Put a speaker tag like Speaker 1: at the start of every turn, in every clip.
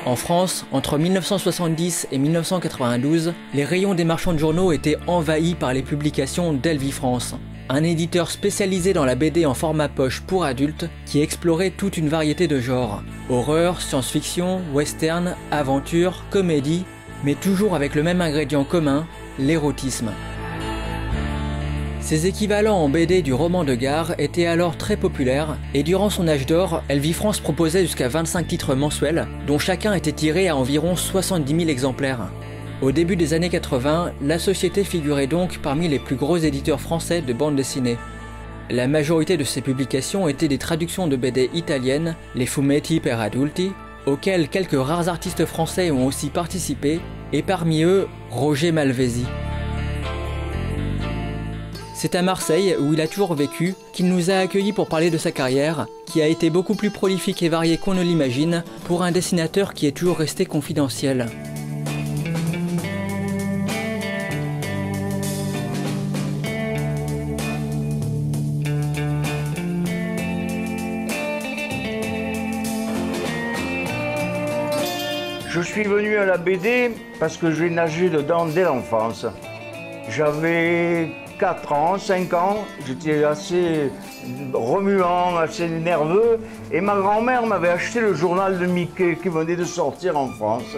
Speaker 1: En France, entre 1970 et 1992, les rayons des marchands de journaux étaient envahis par les publications d'Elvifrance, un éditeur spécialisé dans la BD en format poche pour adultes qui explorait toute une variété de genres. Horreur, science-fiction, western, aventure, comédie, mais toujours avec le même ingrédient commun, l'érotisme. Ces équivalents en BD du roman de gare étaient alors très populaires et durant son âge d'or, Elvifrance proposait jusqu'à 25 titres mensuels dont chacun était tiré à environ 70 000 exemplaires. Au début des années 80, la société figurait donc parmi les plus gros éditeurs français de bande dessinée. La majorité de ces publications étaient des traductions de BD italiennes, les fumetti per adulti, auxquels quelques rares artistes français ont aussi participé, et parmi eux, Roger Malvesi. C'est à Marseille, où il a toujours vécu, qu'il nous a accueillis pour parler de sa carrière, qui a été beaucoup plus prolifique et variée qu'on ne l'imagine, pour un dessinateur qui est toujours resté confidentiel.
Speaker 2: Je suis venu à la BD parce que j'ai nagé dedans dès l'enfance. J'avais 4 ans, 5 ans, j'étais assez remuant, assez nerveux, et ma grand-mère m'avait acheté le journal de Mickey qui venait de sortir en France.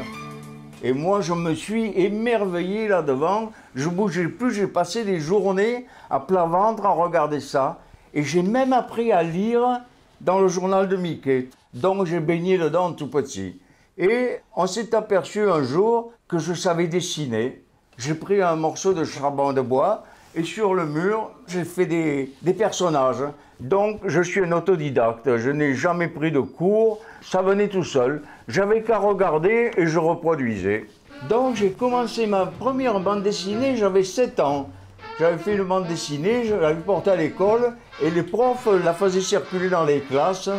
Speaker 2: Et moi, je me suis émerveillé là-devant, je bougeais plus, j'ai passé des journées à plat ventre à regarder ça, et j'ai même appris à lire dans le journal de Mickey, donc j'ai baigné dedans tout petit. Et on s'est aperçu un jour que je savais dessiner. J'ai pris un morceau de charbon de bois, et sur le mur, j'ai fait des personnages. Donc, je suis un autodidacte. Je n'ai jamais pris de cours. Ça venait tout seul. J'avais qu'à regarder et je reproduisais. Donc, j'ai commencé ma première bande dessinée, j'avais 7 ans. J'avais fait une bande dessinée, je l'avais portée à l'école et les profs la faisaient circuler dans les classes.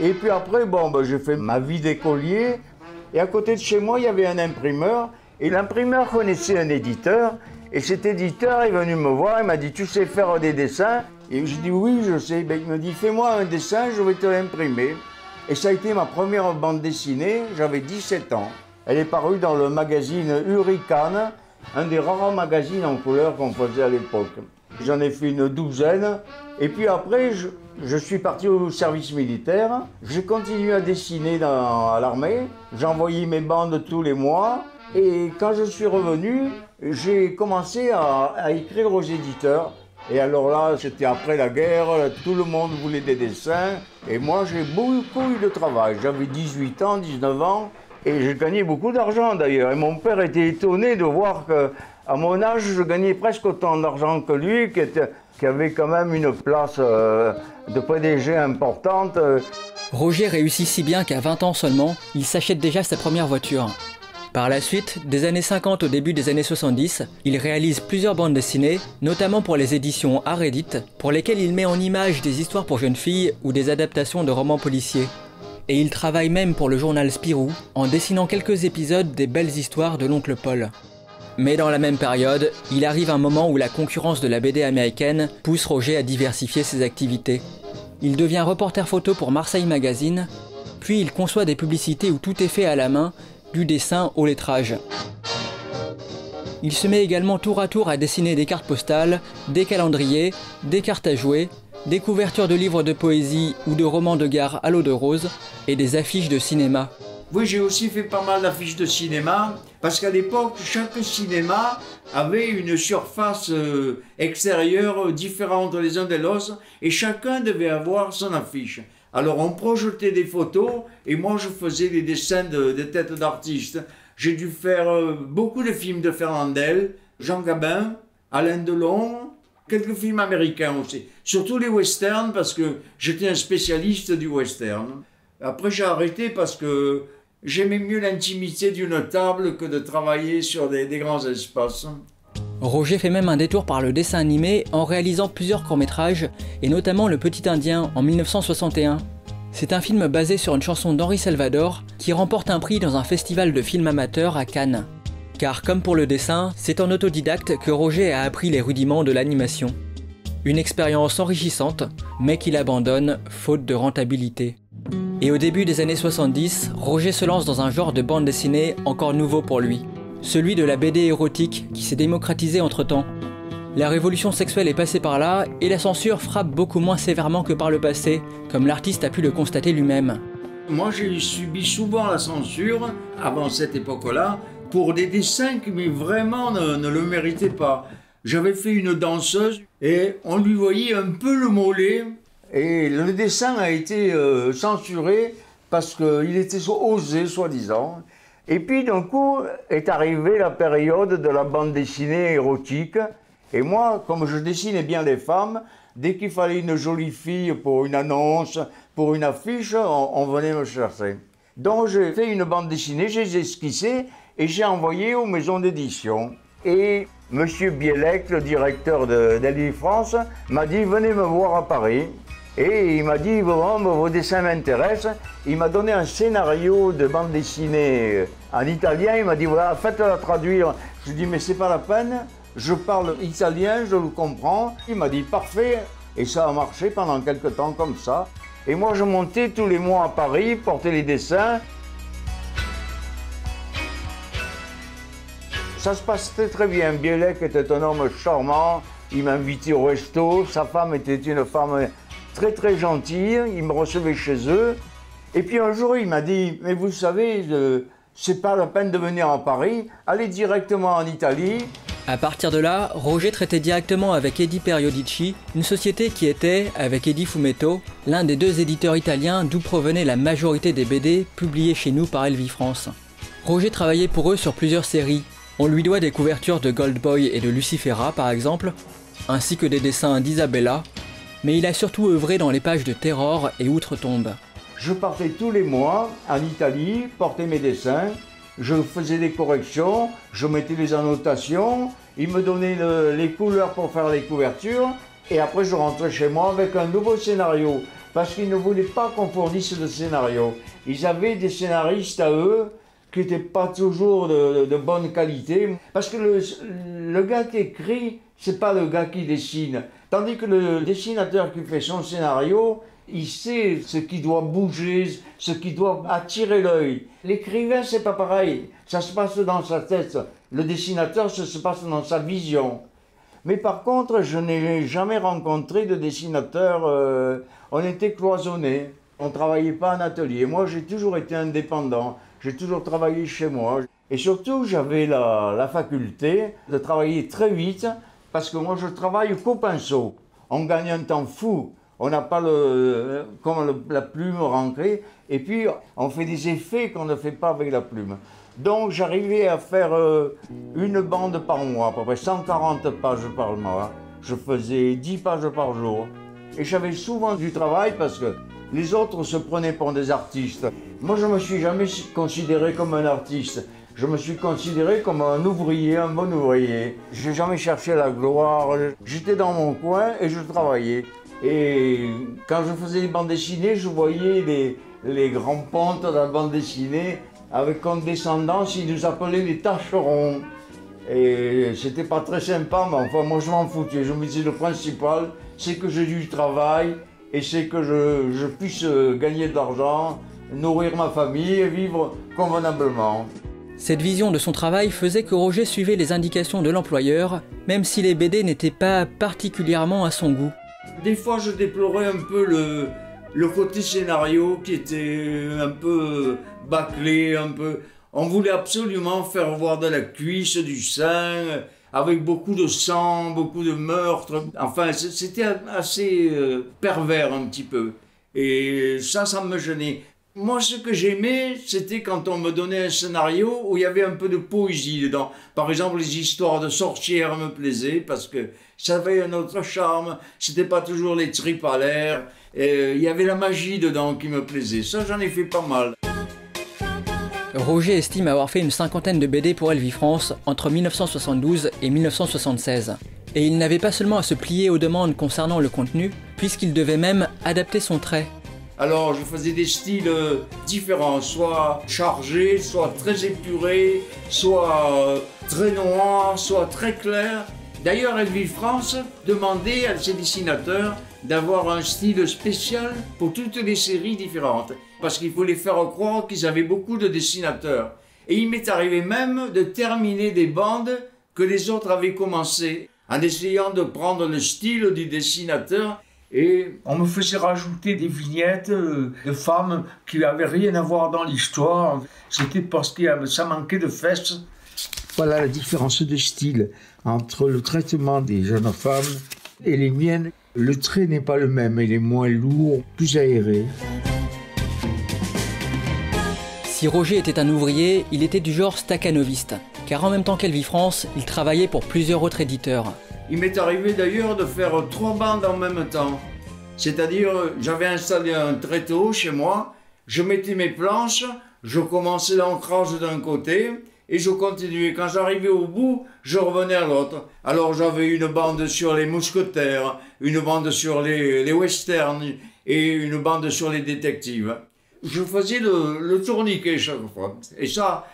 Speaker 2: Et puis après, j'ai fait ma vie d'écolier. Et à côté de chez moi, il y avait un imprimeur. Et l'imprimeur connaissait un éditeur. Et cet éditeur est venu me voir, il m'a dit « Tu sais faire des dessins ?» Et je dis « Oui, je sais. » Il me dit « Fais-moi un dessin, je vais te l'imprimer. » Et ça a été ma première bande dessinée, j'avais 17 ans. Elle est parue dans le magazine Hurricane, un des rares magazines en couleur qu'on faisait à l'époque. J'en ai fait une douzaine. Et puis après, je suis parti au service militaire. J'ai continué à dessiner à l'armée. J'envoyais mes bandes tous les mois. Et quand je suis revenu, j'ai commencé à écrire aux éditeurs. Et alors là, c'était après la guerre, tout le monde voulait des dessins. Et moi, j'ai beaucoup eu de travail. J'avais 18 ans, 19 ans, et j'ai gagné beaucoup d'argent d'ailleurs. Et mon père était étonné de voir qu'à mon âge, je gagnais presque autant d'argent que lui, qui avait quand même une place de PDG importante.
Speaker 1: Roger réussit si bien qu'à 20 ans seulement, il s'achète déjà sa première voiture. Par la suite, des années 50 au début des années 70, il réalise plusieurs bandes dessinées, notamment pour les éditions Arédit, pour lesquelles il met en image des histoires pour jeunes filles ou des adaptations de romans policiers. Et il travaille même pour le journal Spirou, en dessinant quelques épisodes des belles histoires de l'oncle Paul. Mais dans la même période, il arrive un moment où la concurrence de la BD américaine pousse Roger à diversifier ses activités. Il devient reporter photo pour Marseille Magazine, puis il conçoit des publicités où tout est fait à la main, du dessin au lettrage. Il se met également tour à tour à dessiner des cartes postales, des calendriers, des cartes à jouer, des couvertures de livres de poésie ou de romans de gare à l'eau de rose et des affiches de cinéma.
Speaker 2: Oui, j'ai aussi fait pas mal d'affiches de cinéma, parce qu'à l'époque, chaque cinéma avait une surface extérieure différente les uns des autres, et chacun devait avoir son affiche. Alors on projetait des photos, et moi je faisais des dessins de têtes d'artistes. J'ai dû faire beaucoup de films de Fernandel, Jean Gabin, Alain Delon, quelques films américains aussi. Surtout les westerns, parce que j'étais un spécialiste du western. Après j'ai arrêté parce que j'aimais mieux l'intimité d'une table que de travailler sur des grands espaces.
Speaker 1: Roger fait même un détour par le dessin animé en réalisant plusieurs courts-métrages, et notamment Le Petit Indien en 1961. C'est un film basé sur une chanson d'Henri Salvador qui remporte un prix dans un festival de films amateurs à Cannes. Car comme pour le dessin, c'est en autodidacte que Roger a appris les rudiments de l'animation. Une expérience enrichissante, mais qu'il abandonne faute de rentabilité. Et au début des années 70, Roger se lance dans un genre de bande dessinée encore nouveau pour lui, celui de la BD érotique qui s'est démocratisée entre-temps. La révolution sexuelle est passée par là et la censure frappe beaucoup moins sévèrement que par le passé, comme l'artiste a pu le constater lui-même.
Speaker 2: Moi, j'ai subi souvent la censure, avant cette époque-là, pour des dessins qui vraiment ne le méritaient pas. J'avais fait une danseuse et on lui voyait un peu le mollet. Et le dessin a été censuré parce qu'il était osé, soi-disant. Et puis, d'un coup, est arrivée la période de la bande dessinée érotique. Et moi, comme je dessinais bien les femmes, dès qu'il fallait une jolie fille pour une annonce, pour une affiche, on venait me chercher. Donc j'ai fait une bande dessinée, j'ai esquissé et j'ai envoyé aux maisons d'édition. Et M. Bielek, le directeur d'Elvie France, m'a dit « Venez me voir à Paris ». Et il m'a dit « Vos dessins m'intéressent ». Il m'a donné un scénario de bande dessinée en italien. Il m'a dit « Voilà, faites-la traduire ». Je lui ai dit « Mais c'est pas la peine, je parle italien, je le comprends ». Il m'a dit « Parfait ». Et ça a marché pendant quelques temps comme ça. Et moi, je montais tous les mois à Paris, portais les dessins. Ça se passait très bien. Bielek était un homme charmant. Il m'invitait au resto. Sa femme était une femme très très gentille. Il me recevait chez eux. Et puis un jour, il m'a dit « Mais vous savez, c'est pas la peine de venir à Paris. Allez directement en Italie. »
Speaker 1: À partir de là, Roger traitait directement avec Eddy Periodici, une société qui était, avec Eddie Fumetto, l'un des deux éditeurs italiens d'où provenait la majorité des BD publiées chez nous par Elvie France. Roger travaillait pour eux sur plusieurs séries. On lui doit des couvertures de Gold Boy et de Lucifera par exemple, ainsi que des dessins d'Isabella, mais il a surtout œuvré dans les pages de Terror et Outre-Tombe.
Speaker 2: Je partais tous les mois en Italie, portais mes dessins. Je faisais des corrections, je mettais les annotations, il me donnait les couleurs pour faire les couvertures, et après je rentrais chez moi avec un nouveau scénario, parce qu'ils ne voulaient pas qu'on fournisse de scénario. Ils avaient des scénaristes à eux qui n'étaient pas toujours de bonne qualité, parce que le gars qui écrit, c'est pas le gars qui dessine. Tandis que le dessinateur qui fait son scénario, il sait ce qui doit bouger, ce qui doit attirer l'œil. L'écrivain, c'est pas pareil. Ça se passe dans sa tête. Le dessinateur, ça se passe dans sa vision. Mais par contre, je n'ai jamais rencontré de dessinateur. On était cloisonnés. On ne travaillait pas en atelier. Moi, j'ai toujours été indépendant. J'ai toujours travaillé chez moi. Et surtout, j'avais la faculté de travailler très vite parce que moi, je travaille qu'au pinceau. On gagne un temps fou. On n'a pas la plume rentrée, et puis on fait des effets qu'on ne fait pas avec la plume. Donc j'arrivais à faire une bande par mois, à peu près 140 pages par mois. Je faisais 10 pages par jour. Et j'avais souvent du travail parce que les autres se prenaient pour des artistes. Moi, je ne me suis jamais considéré comme un artiste. Je me suis considéré comme un ouvrier, un bon ouvrier. Je n'ai jamais cherché la gloire. J'étais dans mon coin et je travaillais. Et quand je faisais des bandes dessinées, je voyais les grands pontes de la bande dessinée avec condescendance, ils nous appelaient les tâcherons. Et c'était pas très sympa, mais enfin moi je m'en foutais. Je me disais le principal, c'est que j'ai du travail et c'est que je puisse gagner de l'argent, nourrir ma famille et vivre convenablement.
Speaker 1: Cette vision de son travail faisait que Roger suivait les indications de l'employeur, même si les BD n'étaient pas particulièrement à son goût.
Speaker 2: Des fois, je déplorais un peu le côté scénario qui était un peu bâclé, un peu... On voulait absolument faire voir de la cuisse, du sein, avec beaucoup de sang, beaucoup de meurtres. Enfin, c'était assez pervers un petit peu. Et ça me gênait. Moi, ce que j'aimais, c'était quand on me donnait un scénario où il y avait un peu de poésie dedans. Par exemple, les histoires de sorcières me plaisaient parce que ça avait un autre charme. C'était pas toujours les tripes à l'air. Il y avait la magie dedans qui me plaisait. Ça, j'en ai fait pas mal.
Speaker 1: Roger estime avoir fait une cinquantaine de BD pour Elvie France entre 1972 et 1976. Et il n'avait pas seulement à se plier aux demandes concernant le contenu, puisqu'il devait même adapter son trait.
Speaker 2: Alors je faisais des styles différents, soit chargés, soit très épurés, soit très noirs, soit très clairs. D'ailleurs, Elvie France demandait à ses dessinateurs d'avoir un style spécial pour toutes les séries différentes, parce qu'il voulait faire croire qu'ils avaient beaucoup de dessinateurs. Et il m'est arrivé même de terminer des bandes que les autres avaient commencées, en essayant de prendre le style du dessinateur. Et on me faisait rajouter des vignettes de femmes qui n'avaient rien à voir dans l'histoire. C'était parce que ça manquait de fesses. Voilà la différence de style entre le traitement des jeunes femmes et les miennes. Le trait n'est pas le même, il est moins lourd, plus aéré.
Speaker 1: Si Roger était un ouvrier, il était du genre stakhanoviste, car en même temps qu'Elvie France, il travaillait pour plusieurs autres éditeurs.
Speaker 2: Il m'est arrivé d'ailleurs de faire 3 bandes en même temps. C'est-à-dire, j'avais installé un tréteau chez moi, je mettais mes planches, je commençais l'ancrage d'un côté et je continuais. Quand j'arrivais au bout, je revenais à l'autre. Alors j'avais une bande sur les mousquetaires, une bande sur les westerns et une bande sur les détectives. Je faisais le tourniquet chaque fois. Et ça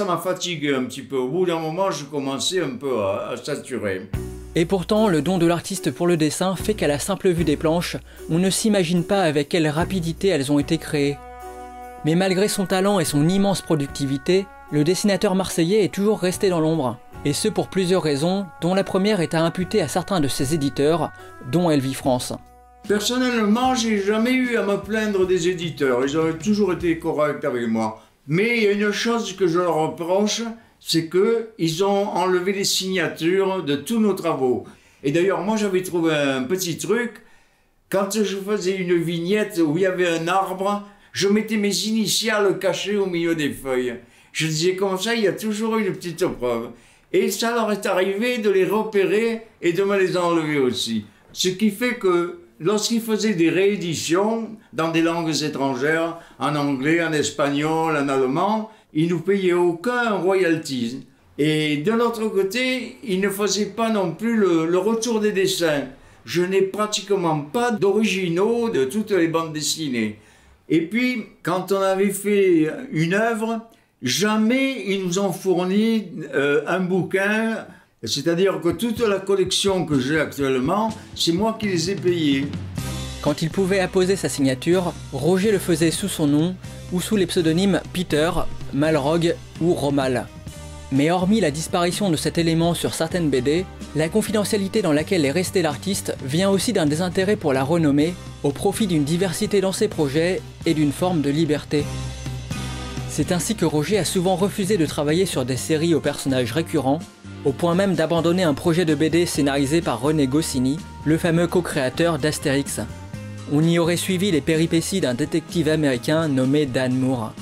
Speaker 2: m'a fatigué un petit peu. Au bout d'un moment, je commençais un peu à saturer.
Speaker 1: Et pourtant, le don de l'artiste pour le dessin fait qu'à la simple vue des planches, on ne s'imagine pas avec quelle rapidité elles ont été créées. Mais malgré son talent et son immense productivité, le dessinateur marseillais est toujours resté dans l'ombre. Et ce pour plusieurs raisons, dont la première est à imputer à certains de ses éditeurs, dont Elvie France.
Speaker 2: Personnellement, j'ai jamais eu à me plaindre des éditeurs. Ils ont toujours été corrects avec moi. Mais il y a une chose que je leur reproche, c'est qu'ils ont enlevé les signatures de tous nos travaux. Et d'ailleurs, moi j'avais trouvé un petit truc. Quand je faisais une vignette où il y avait un arbre, je mettais mes initiales cachées au milieu des feuilles. Je disais comme ça, il y a toujours une petite preuve. Et ça leur est arrivé de les repérer et de me les enlever aussi. Ce qui fait que lorsqu'ils faisaient des rééditions dans des langues étrangères, en anglais, en espagnol, en allemand, ils ne nous payaient aucun royalties. Et de l'autre côté, ils ne faisaient pas non plus le retour des dessins. Je n'ai pratiquement pas d'originaux de toutes les bandes dessinées. Et puis, quand on avait fait une œuvre, jamais ils nous ont fourni un bouquin. C'est-à-dire que toute la collection que j'ai actuellement, c'est moi qui les ai payés.
Speaker 1: Quand il pouvait apposer sa signature, Roger le faisait sous son nom ou sous les pseudonymes Peter, Malrogue ou Romal. Mais hormis la disparition de cet élément sur certaines BD, la confidentialité dans laquelle est resté l'artiste vient aussi d'un désintérêt pour la renommée, au profit d'une diversité dans ses projets et d'une forme de liberté. C'est ainsi que Roger a souvent refusé de travailler sur des séries aux personnages récurrents, au point même d'abandonner un projet de BD scénarisé par René Goscinny, le fameux co-créateur d'Astérix. On y aurait suivi les péripéties d'un détective américain nommé Dan Moore.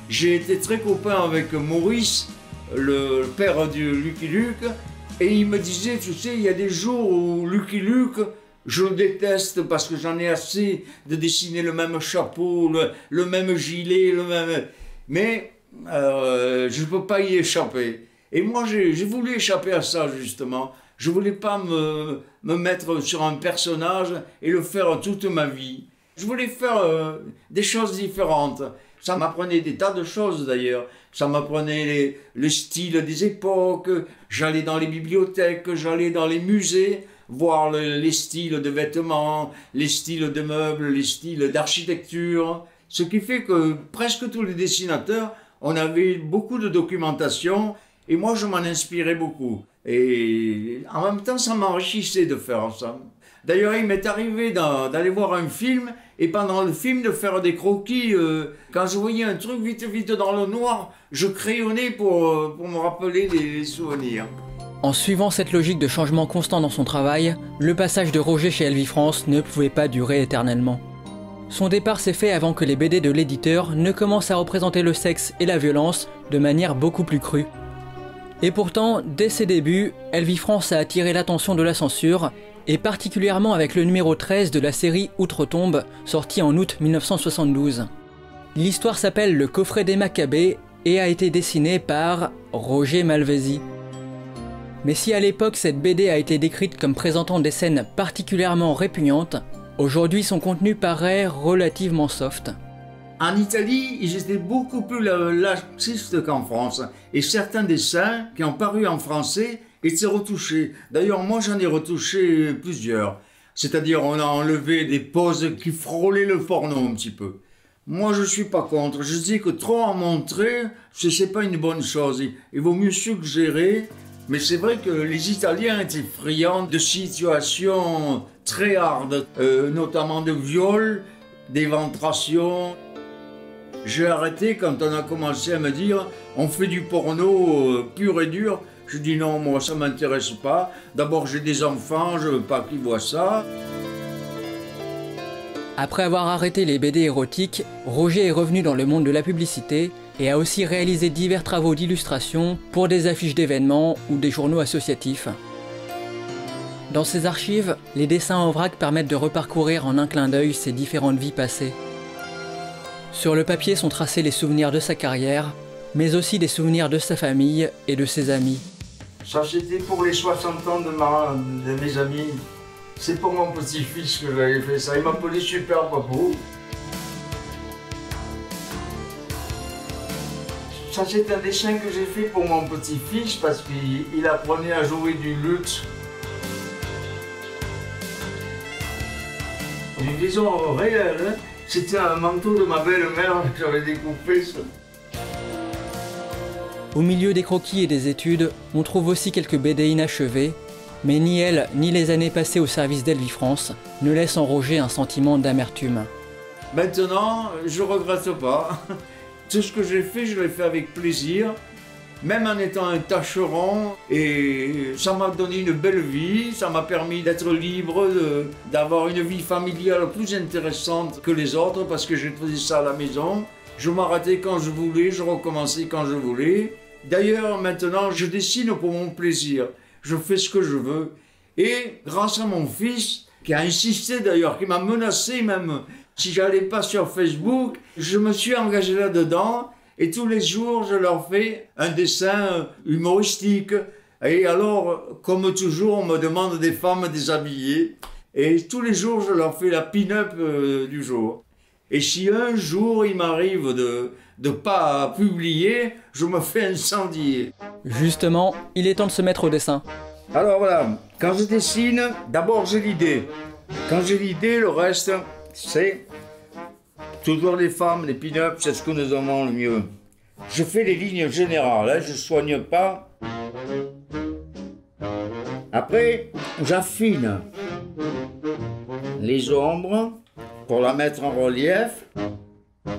Speaker 2: J'ai été très copain avec Maurice, le père de Lucky Luke, et il me disait, tu sais, il y a des jours où Lucky Luke, je le déteste parce que j'en ai assez de dessiner le même chapeau, le même gilet, mais je ne peux pas y échapper. Et moi, j'ai voulu échapper à ça, justement. Je ne voulais pas me mettre sur un personnage et le faire toute ma vie. Je voulais faire des choses différentes. Ça m'apprenait des tas de choses, d'ailleurs. Ça m'apprenait le style des époques. J'allais dans les bibliothèques, j'allais dans les musées, voir les styles de vêtements, les styles de meubles, les styles d'architecture. Ce qui fait que presque tous les dessinateurs, on avait beaucoup de documentation. Et moi, je m'en inspirais beaucoup. Et en même temps, ça m'enrichissait de faire ça. D'ailleurs, il m'est arrivé d'aller voir un film et pendant le film de faire des croquis. Quand je voyais un truc vite dans le noir, je crayonnais pour me rappeler les souvenirs.
Speaker 1: En suivant cette logique de changement constant dans son travail, le passage de Roger chez Elvie France ne pouvait pas durer éternellement. Son départ s'est fait avant que les BD de l'éditeur ne commencent à représenter le sexe et la violence de manière beaucoup plus crue. Et pourtant, dès ses débuts, Elvie France a attiré l'attention de la censure, et particulièrement avec le numéro 13 de la série Outre-tombe, sorti en août 1972. L'histoire s'appelle Le coffret des Maccabées et a été dessinée par Roger Malvesi. Mais si à l'époque cette BD a été décrite comme présentant des scènes particulièrement répugnantes, aujourd'hui son contenu paraît relativement soft.
Speaker 2: En Italie, ils étaient beaucoup plus laxistes qu'en France. Et certains dessins qui ont paru en français étaient retouchés. D'ailleurs, moi, j'en ai retouché plusieurs. C'est-à-dire, on a enlevé des poses qui frôlaient le porno un petit peu. Moi, je suis pas contre. Je dis que trop en montrer, c'est pas une bonne chose. Il vaut mieux suggérer. Mais c'est vrai que les Italiens étaient friands de situations très hard, notamment de viols, d'éventration. J'ai arrêté quand on a commencé à me dire on fait du porno pur et dur. Je dis non, moi ça m'intéresse pas. D'abord j'ai des enfants, je veux pas qu'ils voient ça.
Speaker 1: Après avoir arrêté les BD érotiques, Roger est revenu dans le monde de la publicité et a aussi réalisé divers travaux d'illustration pour des affiches d'événements ou des journaux associatifs. Dans ses archives, les dessins en vrac permettent de reparcourir en un clin d'œil ses différentes vies passées. Sur le papier sont tracés les souvenirs de sa carrière, mais aussi des souvenirs de sa famille et de ses amis.
Speaker 2: Ça c'était pour les 60 ans de mes amis. C'est pour mon petit-fils que j'avais fait ça. Il m'appelait Super Papou. Ça c'est un dessin que j'ai fait pour mon petit-fils parce qu'il apprenait à jouer du luth. Une maison réelle, hein. C'était un manteau de ma belle-mère que j'avais découpé.
Speaker 1: Au milieu des croquis et des études, on trouve aussi quelques BD inachevées, mais ni elle, ni les années passées au service d'Helvifrance ne laissent en Roger un sentiment d'amertume.
Speaker 2: Maintenant, je regrette pas. Tout ce que j'ai fait, je l'ai fait avec plaisir, même en étant un tâcheron, et ça m'a donné une belle vie, ça m'a permis d'être libre, d'avoir une vie familiale plus intéressante que les autres, parce que je faisais ça à la maison. Je m'arrêtais quand je voulais, je recommençais quand je voulais. D'ailleurs, maintenant, je dessine pour mon plaisir. Je fais ce que je veux. Et grâce à mon fils, qui a insisté d'ailleurs, qui m'a menacé même, si j'allais pas sur Facebook, je me suis engagé là-dedans. Et tous les jours, je leur fais un dessin humoristique. Et alors, comme toujours, on me demande des femmes déshabillées. Et tous les jours, je leur fais la pin-up du jour. Et si un jour, il m'arrive de pas publier, je me fais incendier.
Speaker 1: Justement, il est temps de se mettre au dessin.
Speaker 2: Alors voilà, quand je dessine, d'abord j'ai l'idée. Quand j'ai l'idée, le reste, c'est toujours les femmes, les pin-up, c'est ce que nous avons le mieux. Je fais les lignes générales, hein, je soigne pas. Après, j'affine les ombres pour la mettre en relief.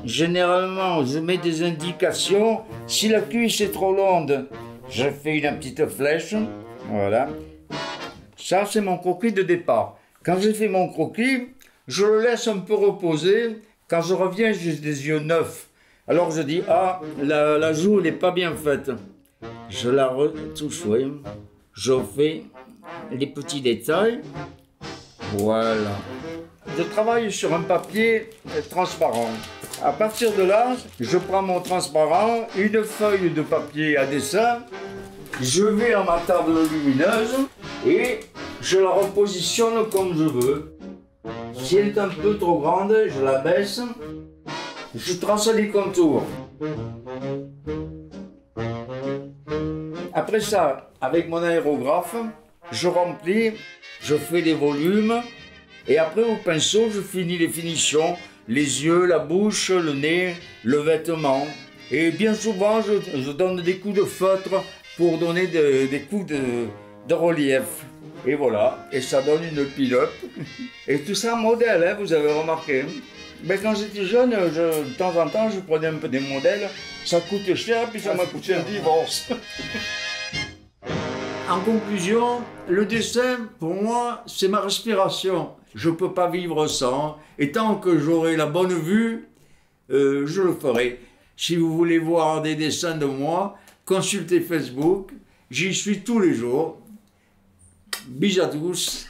Speaker 2: Généralement, je mets des indications. Si la cuisse est trop longue, je fais une petite flèche. Voilà. Ça, c'est mon croquis de départ. Quand j'ai fait mon croquis, je le laisse un peu reposer. Quand je reviens, j'ai des yeux neufs. Alors je dis, ah, la joue, elle n'est pas bien faite. Je la retouche, oui. Je fais les petits détails. Voilà. Je travaille sur un papier transparent. À partir de là, je prends mon transparent, une feuille de papier à dessin, je vais à ma table lumineuse et je la repositionne comme je veux. Si elle est un peu trop grande, je la baisse, je trace les contours. Après ça, avec mon aérographe, je remplis, je fais les volumes et après au pinceau, je finis les finitions. Les yeux, la bouche, le nez, le vêtement. Et bien souvent, je donne des coups de feutre pour donner des coups de relief. Et voilà, et ça donne une pin-up. Et tout ça modèle, hein, vous avez remarqué. Mais quand j'étais jeune, de temps en temps, je prenais un peu des modèles. Ça coûte cher, puis ça m'a coûté un divorce. En conclusion, le dessin, pour moi, c'est ma respiration. Je ne peux pas vivre sans. Et tant que j'aurai la bonne vue, je le ferai. Si vous voulez voir des dessins de moi, consultez Facebook. J'y suis tous les jours. Bisous à tous.